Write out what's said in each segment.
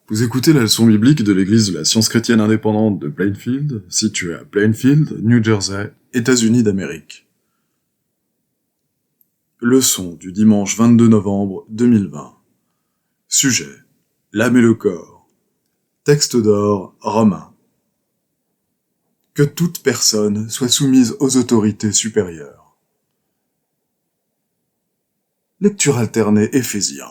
Vous écoutez la leçon biblique de l'Église de la Science chrétienne indépendante de Plainfield, située à Plainfield, New Jersey, États-Unis d'Amérique. Leçon du dimanche 22 novembre 2020. Sujet: l'âme et le corps. Texte d'or, Romains. Que toute personne soit soumise aux autorités supérieures. Lecture alternée Éphésiens.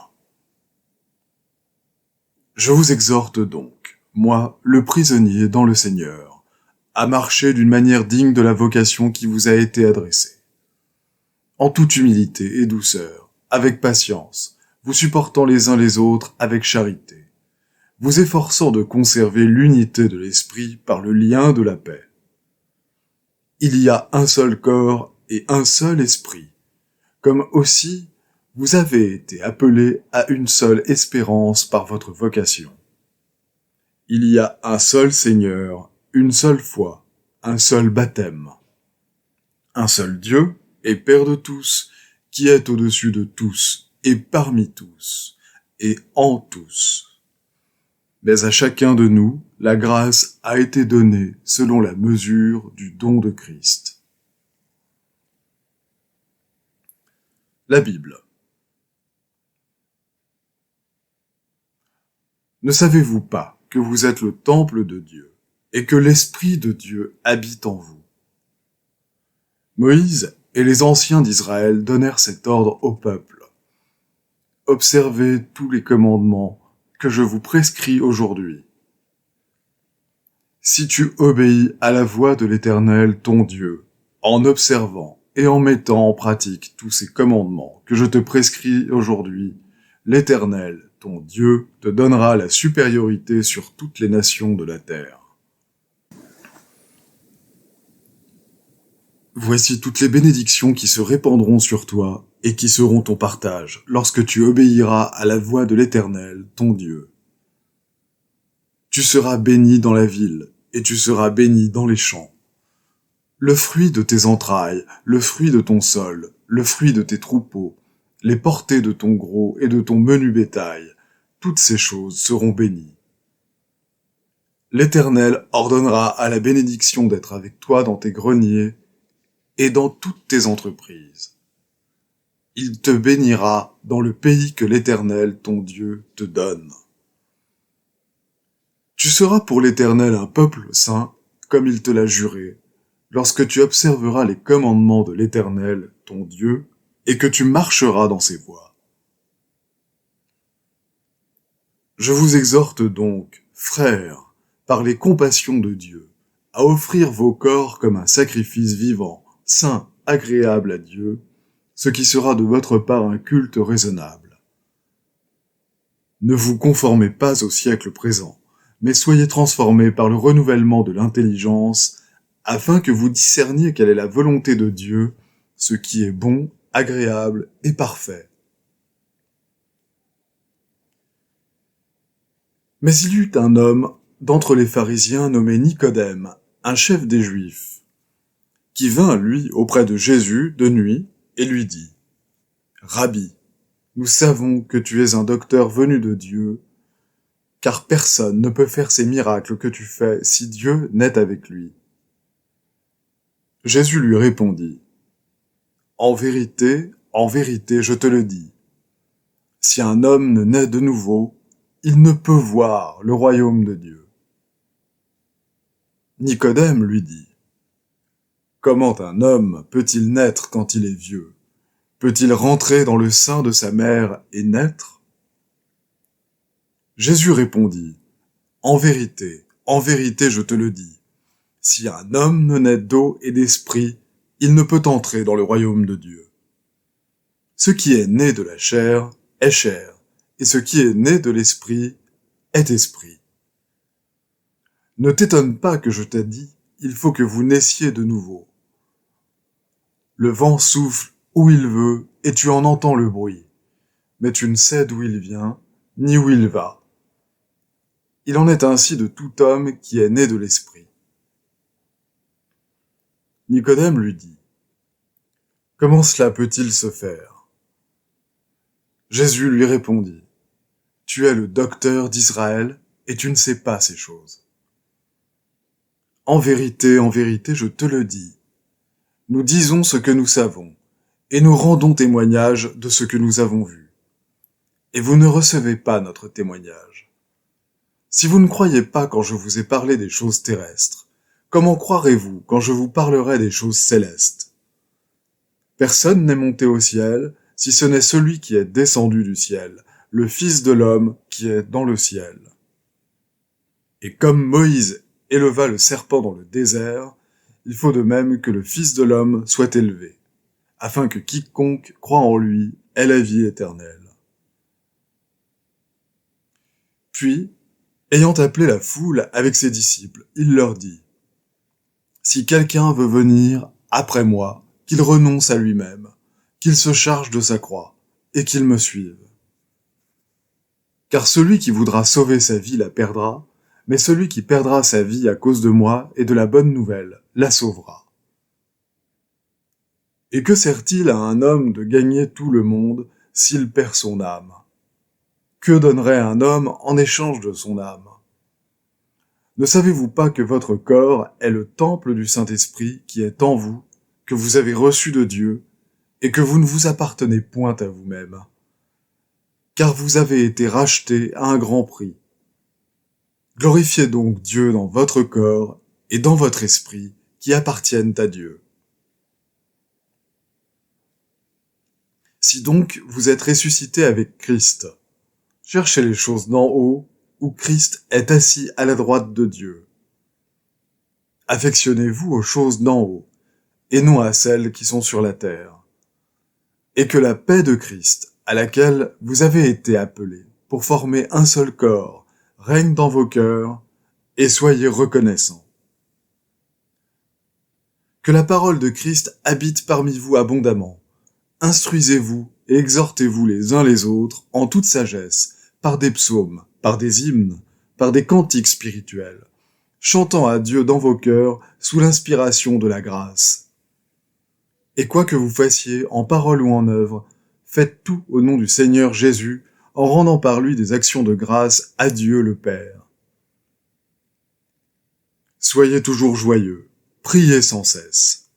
Je vous exhorte donc, moi, le prisonnier dans le Seigneur, à marcher d'une manière digne de la vocation qui vous a été adressée. En toute humilité et douceur, avec patience, vous supportant les uns les autres avec charité, vous efforçant de conserver l'unité de l'esprit par le lien de la paix. Il y a un seul corps et un seul esprit, comme aussi vous avez été appelés à une seule espérance par votre vocation. Il y a un seul Seigneur, une seule foi, un seul baptême. Un seul Dieu et Père de tous, qui est au-dessus de tous, et parmi tous, et en tous. Mais à chacun de nous, la grâce a été donnée selon la mesure du don de Christ. La Bible. Ne savez-vous pas que vous êtes le temple de Dieu, et que l'Esprit de Dieu habite en vous? Moïse et les anciens d'Israël donnèrent cet ordre au peuple. Observez tous les commandements que je vous prescris aujourd'hui. Si tu obéis à la voix de l'Éternel ton Dieu, en observant et en mettant en pratique tous ces commandements que je te prescris aujourd'hui, l'Éternel, ton Dieu, te donnera la supériorité sur toutes les nations de la terre. Voici toutes les bénédictions qui se répandront sur toi et qui seront ton partage lorsque tu obéiras à la voix de l'Éternel, ton Dieu. Tu seras béni dans la ville et tu seras béni dans les champs. Le fruit de tes entrailles, le fruit de ton sol, le fruit de tes troupeaux, les portées de ton gros et de ton menu bétail, toutes ces choses seront bénies. L'Éternel ordonnera à la bénédiction d'être avec toi dans tes greniers et dans toutes tes entreprises. Il te bénira dans le pays que l'Éternel, ton Dieu, te donne. Tu seras pour l'Éternel un peuple saint, comme il te l'a juré, lorsque tu observeras les commandements de l'Éternel, ton Dieu, et que tu marcheras dans ses voies. Je vous exhorte donc, frères, par les compassions de Dieu, à offrir vos corps comme un sacrifice vivant, saint, agréable à Dieu, ce qui sera de votre part un culte raisonnable. Ne vous conformez pas au siècle présent, mais soyez transformés par le renouvellement de l'intelligence, afin que vous discerniez quelle est la volonté de Dieu, ce qui est bon, agréable et parfait. Mais il y eut un homme d'entre les pharisiens nommé Nicodème, un chef des Juifs, qui vint, lui, auprès de Jésus de nuit, et lui dit : « Rabbi, nous savons que tu es un docteur venu de Dieu, car personne ne peut faire ces miracles que tu fais si Dieu n'est avec lui. » Jésus lui répondit : « en vérité, je te le dis, si un homme ne naît de nouveau, il ne peut voir le royaume de Dieu. » Nicodème lui dit : « Comment un homme peut-il naître quand il est vieux ? Peut-il rentrer dans le sein de sa mère et naître ? » Jésus répondit : « en vérité, je te le dis, si un homme ne naît d'eau et d'esprit, il ne peut entrer dans le royaume de Dieu. Ce qui est né de la chair est chair, et ce qui est né de l'esprit est esprit. Ne t'étonne pas que je t'ai dit, il faut que vous naissiez de nouveau. Le vent souffle où il veut, et tu en entends le bruit, mais tu ne sais d'où il vient, ni où il va. Il en est ainsi de tout homme qui est né de l'esprit. » Nicodème lui dit : « Comment cela peut-il se faire ? » Jésus lui répondit : « Tu es le docteur d'Israël et tu ne sais pas ces choses. En vérité, je te le dis. Nous disons ce que nous savons, et nous rendons témoignage de ce que nous avons vu. Et vous ne recevez pas notre témoignage. Si vous ne croyez pas quand je vous ai parlé des choses terrestres, comment croirez-vous quand je vous parlerai des choses célestes? Personne n'est monté au ciel, si ce n'est celui qui est descendu du ciel, le Fils de l'homme qui est dans le ciel. Et comme Moïse éleva le serpent dans le désert, il faut de même que le Fils de l'homme soit élevé, afin que quiconque croit en lui ait la vie éternelle. Puis, ayant appelé la foule avec ses disciples, il leur dit, « Si quelqu'un veut venir après moi, qu'il renonce à lui-même, qu'il se charge de sa croix, et qu'il me suive. Car celui qui voudra sauver sa vie la perdra, mais celui qui perdra sa vie à cause de moi et de la bonne nouvelle la sauvera. Et que sert-il à un homme de gagner tout le monde s'il perd son âme? Que donnerait un homme en échange de son âme? Ne savez-vous pas que votre corps est le temple du Saint-Esprit qui est en vous, que vous avez reçu de Dieu, et que vous ne vous appartenez point à vous-même? Car vous avez été rachetés à un grand prix. Glorifiez donc Dieu dans votre corps et dans votre esprit qui appartiennent à Dieu. Si donc vous êtes ressuscités avec Christ, cherchez les choses d'en haut, où Christ est assis à la droite de Dieu. Affectionnez-vous aux choses d'en haut, et non à celles qui sont sur la terre. Et que la paix de Christ, à laquelle vous avez été appelés, pour former un seul corps, règne dans vos cœurs, et soyez reconnaissants. Que la parole de Christ habite parmi vous abondamment. Instruisez-vous et exhortez-vous les uns les autres en toute sagesse, par des psaumes, par des hymnes, par des cantiques spirituels, chantant à Dieu dans vos cœurs sous l'inspiration de la grâce. Et quoi que vous fassiez en parole ou en œuvre, faites tout au nom du Seigneur Jésus, en rendant par lui des actions de grâce à Dieu le Père. Soyez toujours joyeux, priez sans cesse.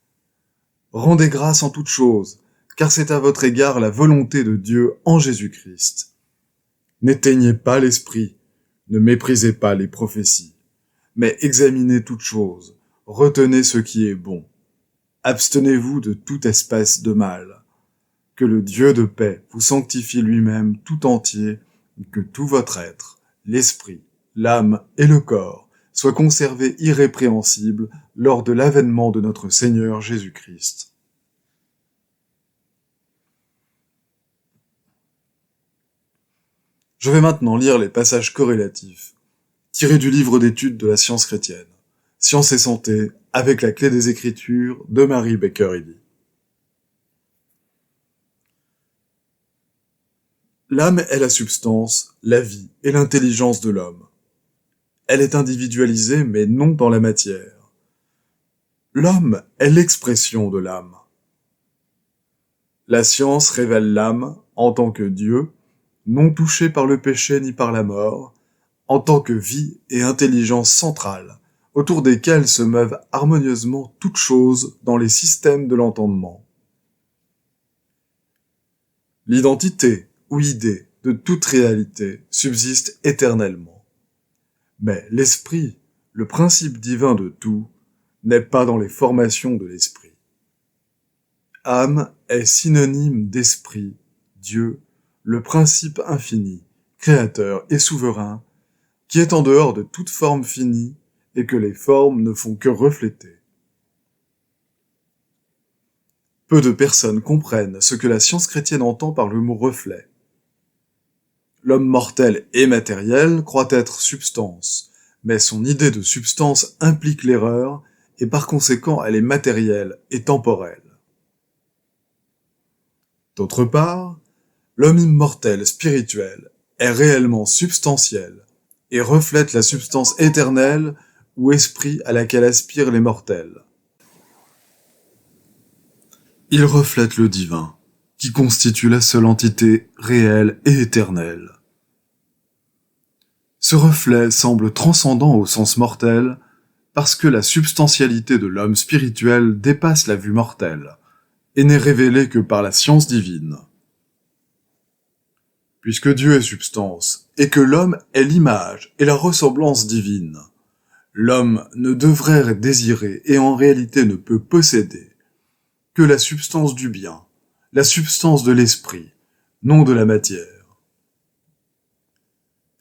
Rendez grâce en toutes choses, car c'est à votre égard la volonté de Dieu en Jésus-Christ. N'éteignez pas l'esprit, ne méprisez pas les prophéties, mais examinez toutes choses, retenez ce qui est bon. Abstenez-vous de toute espèce de mal. Que le Dieu de paix vous sanctifie lui-même tout entier, et que tout votre être, l'esprit, l'âme et le corps soient conservés irrépréhensibles lors de l'avènement de notre Seigneur Jésus-Christ. Je vais maintenant lire les passages corrélatifs, tirés du livre d'études de la science chrétienne, Science et santé, avec la clé des Écritures de Mary Baker Eddy. L'âme est la substance, la vie et l'intelligence de l'homme. Elle est individualisée mais non dans la matière. L'homme est l'expression de l'âme. La science révèle l'âme en tant que Dieu, non touché par le péché ni par la mort, en tant que vie et intelligence centrale, autour desquelles se meuvent harmonieusement toutes choses dans les systèmes de l'entendement. L'identité ou idée de toute réalité subsiste éternellement. Mais l'esprit, le principe divin de tout, n'est pas dans les formations de l'esprit. Âme est synonyme d'esprit, Dieu, le principe infini, créateur et souverain, qui est en dehors de toute forme finie et que les formes ne font que refléter. Peu de personnes comprennent ce que la science chrétienne entend par le mot reflet. L'homme mortel et matériel croit être substance, mais son idée de substance implique l'erreur et par conséquent elle est matérielle et temporelle. D'autre part, l'homme immortel spirituel est réellement substantiel et reflète la substance éternelle ou esprit à laquelle aspirent les mortels. Il reflète le divin, qui constitue la seule entité réelle et éternelle. Ce reflet semble transcendant au sens mortel, parce que la substantialité de l'homme spirituel dépasse la vue mortelle, et n'est révélée que par la science divine. Puisque Dieu est substance, et que l'homme est l'image et la ressemblance divine, l'homme ne devrait désirer et en réalité ne peut posséder que la substance du bien, la substance de l'esprit, non de la matière.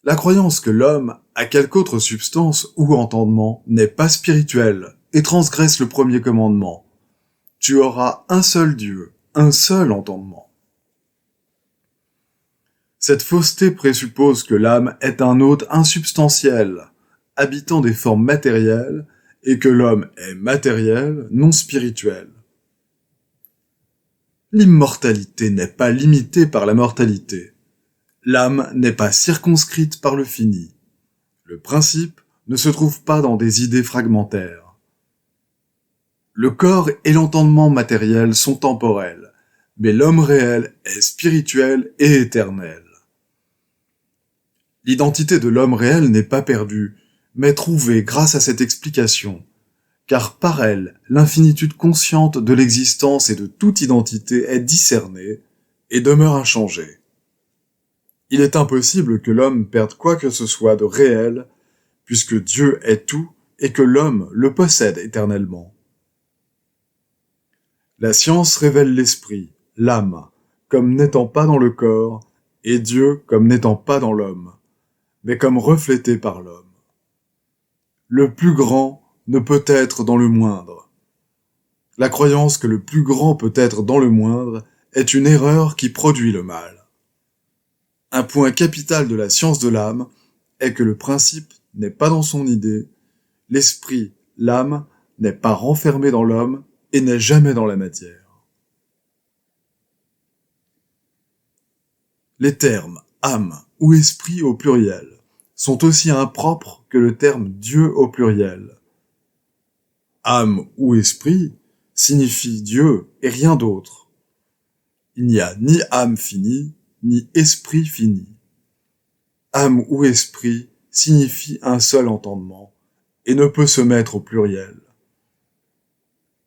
La croyance que l'homme a quelque autre substance ou entendement n'est pas spirituelle et transgresse le premier commandement. Tu auras un seul Dieu, un seul entendement. Cette fausseté présuppose que l'âme est un hôte insubstantiel, habitant des formes matérielles, et que l'homme est matériel, non spirituel. L'immortalité n'est pas limitée par la mortalité. L'âme n'est pas circonscrite par le fini. Le principe ne se trouve pas dans des idées fragmentaires. Le corps et l'entendement matériel sont temporels, mais l'homme réel est spirituel et éternel. L'identité de l'homme réel n'est pas perdue, mais trouvée grâce à cette explication, car par elle, l'infinitude consciente de l'existence et de toute identité est discernée et demeure inchangée. Il est impossible que l'homme perde quoi que ce soit de réel, puisque Dieu est tout et que l'homme le possède éternellement. La science révèle l'esprit, l'âme, comme n'étant pas dans le corps, et Dieu comme n'étant pas dans l'homme, mais comme reflété par l'homme. Le plus grand ne peut être dans le moindre. La croyance que le plus grand peut être dans le moindre est une erreur qui produit le mal. Un point capital de la science de l'âme est que le principe n'est pas dans son idée, l'esprit, l'âme, n'est pas renfermé dans l'homme et n'est jamais dans la matière. Les termes âme ou esprit au pluriel sont aussi impropres que le terme Dieu au pluriel. Âme ou esprit signifie Dieu et rien d'autre. Il n'y a ni âme finie, ni esprit fini. Âme ou esprit signifie un seul entendement et ne peut se mettre au pluriel.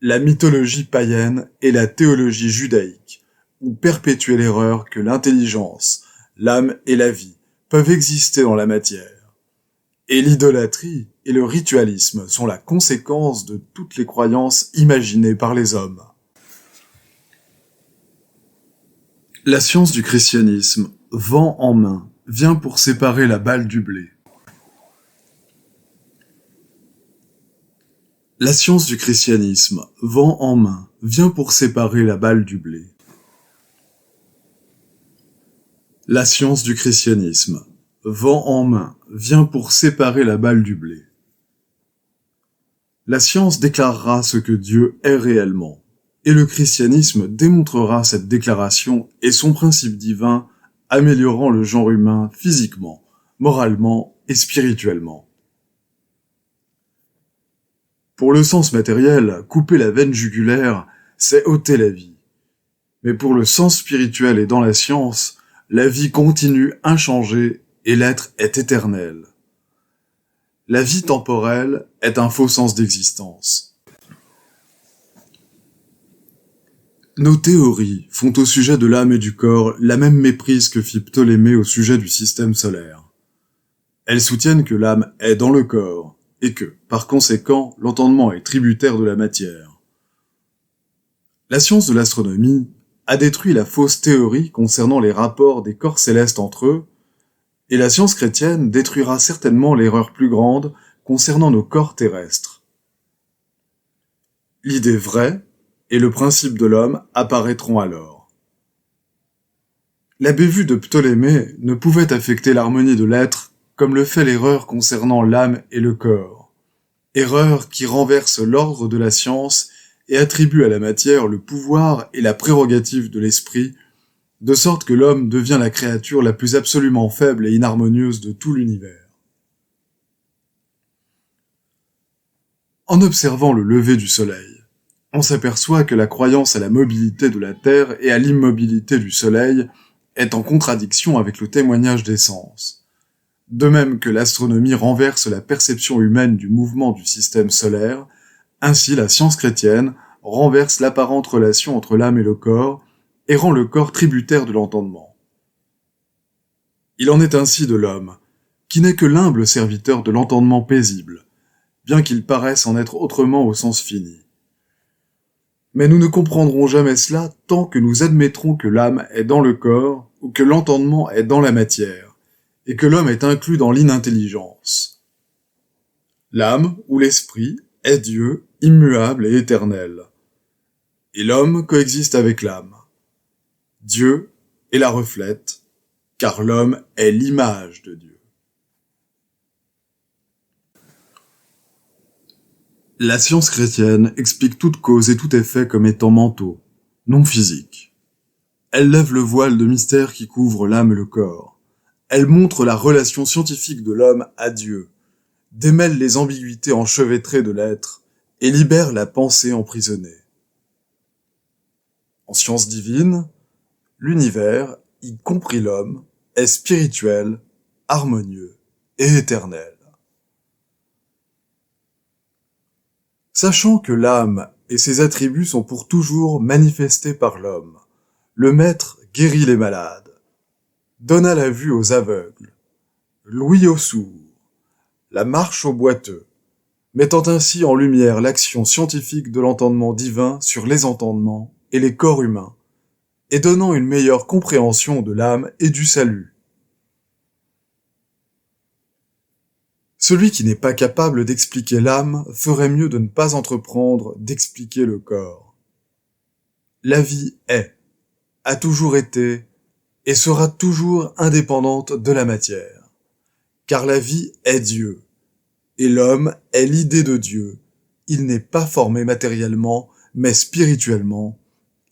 La mythologie païenne et la théologie judaïque ont perpétué l'erreur que l'intelligence, l'âme et la vie peuvent exister dans la matière. Et l'idolâtrie et le ritualisme sont la conséquence de toutes les croyances imaginées par les hommes. La science du christianisme, vent en main, vient pour séparer la balle du blé. La science du christianisme, vent en main, vient pour séparer la balle du blé. La science du christianisme, vent en main, vient pour séparer la balle du blé. La science déclarera ce que Dieu est réellement, et le christianisme démontrera cette déclaration et son principe divin, améliorant le genre humain physiquement, moralement et spirituellement. Pour le sens matériel, couper la veine jugulaire, c'est ôter la vie. Mais pour le sens spirituel et dans la science, la vie continue inchangée et l'être est éternel. La vie temporelle est un faux sens d'existence. Nos théories font au sujet de l'âme et du corps la même méprise que fit Ptolémée au sujet du système solaire. Elles soutiennent que l'âme est dans le corps et que, par conséquent, l'entendement est tributaire de la matière. La science de l'astronomie a détruit la fausse théorie concernant les rapports des corps célestes entre eux, et la science chrétienne détruira certainement l'erreur plus grande concernant nos corps terrestres. L'idée vraie et le principe de l'homme apparaîtront alors. La bévue de Ptolémée ne pouvait affecter l'harmonie de l'être comme le fait l'erreur concernant l'âme et le corps, erreur qui renverse l'ordre de la science et attribue à la matière le pouvoir et la prérogative de l'esprit, de sorte que l'homme devient la créature la plus absolument faible et inharmonieuse de tout l'univers. En observant le lever du soleil, on s'aperçoit que la croyance à la mobilité de la Terre et à l'immobilité du soleil est en contradiction avec le témoignage des sens. De même que l'astronomie renverse la perception humaine du mouvement du système solaire, ainsi la science chrétienne renverse l'apparente relation entre l'âme et le corps et rend le corps tributaire de l'entendement. Il en est ainsi de l'homme, qui n'est que l'humble serviteur de l'entendement paisible, bien qu'il paraisse en être autrement au sens fini. Mais nous ne comprendrons jamais cela tant que nous admettrons que l'âme est dans le corps ou que l'entendement est dans la matière, et que l'homme est inclus dans l'inintelligence. L'âme, ou l'esprit, est Dieu, immuable et éternel. Et l'homme coexiste avec l'âme. Dieu est la reflète, car l'homme est l'image de Dieu. La science chrétienne explique toute cause et tout effet comme étant mentaux, non physiques. Elle lève le voile de mystère qui couvre l'âme et le corps. Elle montre la relation scientifique de l'homme à Dieu, démêle les ambiguïtés enchevêtrées de l'être et libère la pensée emprisonnée. En science divine, l'univers, y compris l'homme, est spirituel, harmonieux et éternel. Sachant que l'âme et ses attributs sont pour toujours manifestés par l'homme, le maître guérit les malades, donna la vue aux aveugles, l'ouïe aux sourds, la marche aux boiteux, mettant ainsi en lumière l'action scientifique de l'entendement divin sur les entendements et les corps humains, et donnant une meilleure compréhension de l'âme et du salut. Celui qui n'est pas capable d'expliquer l'âme ferait mieux de ne pas entreprendre d'expliquer le corps. La vie est, a toujours été, et sera toujours indépendante de la matière, car la vie est Dieu, et l'homme est l'idée de Dieu. Il n'est pas formé matériellement, mais spirituellement,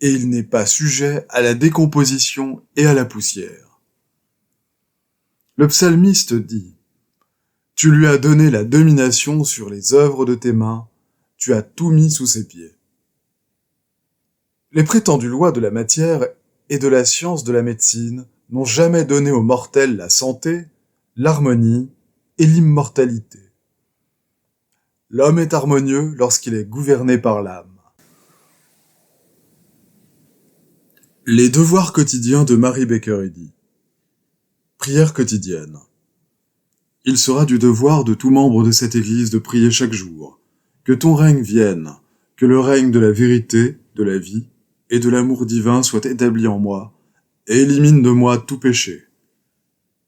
et il n'est pas sujet à la décomposition et à la poussière. Le psalmiste dit: « Tu lui as donné la domination sur les œuvres de tes mains, tu as tout mis sous ses pieds. » Les prétendues lois de la matière et de la science de la médecine n'ont jamais donné aux mortels la santé, l'harmonie et l'immortalité. L'homme est harmonieux lorsqu'il est gouverné par l'âme. Les devoirs quotidiens de Mary Baker Eddy. Prière quotidienne. Il sera du devoir de tout membre de cette Église de prier chaque jour. Que ton règne vienne, que le règne de la vérité, de la vie et de l'amour divin soit établi en moi, et élimine de moi tout péché.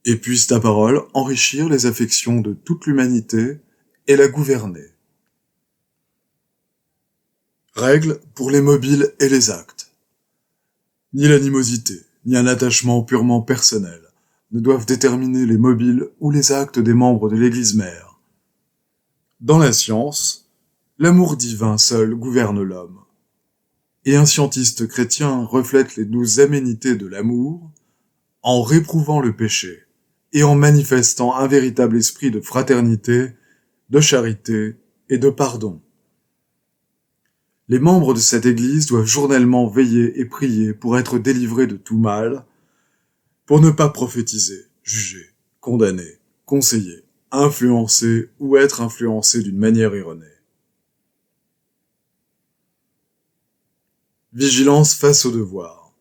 Et puisse ta parole enrichir les affections de toute l'humanité et la gouverner. Règles pour les mobiles et les actes. Ni l'animosité, ni un attachement purement personnel ne doivent déterminer les mobiles ou les actes des membres de l'Église mère. Dans la science, l'amour divin seul gouverne l'homme. Et un scientiste chrétien reflète les douces aménités de l'amour en réprouvant le péché et en manifestant un véritable esprit de fraternité, de charité et de pardon. Les membres de cette Église doivent journellement veiller et prier pour être délivrés de tout mal, pour ne pas prophétiser, juger, condamner, conseiller, influencer ou être influencés d'une manière erronée. Vigilance face au devoir.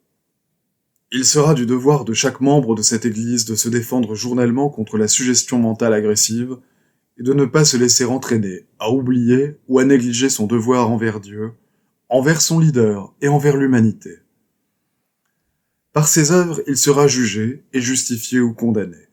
Il sera du devoir de chaque membre de cette Église de se défendre journellement contre la suggestion mentale agressive et de ne pas se laisser entraîner à oublier ou à négliger son devoir envers Dieu, envers son leader et envers l'humanité. Par ses œuvres, il sera jugé et justifié ou condamné.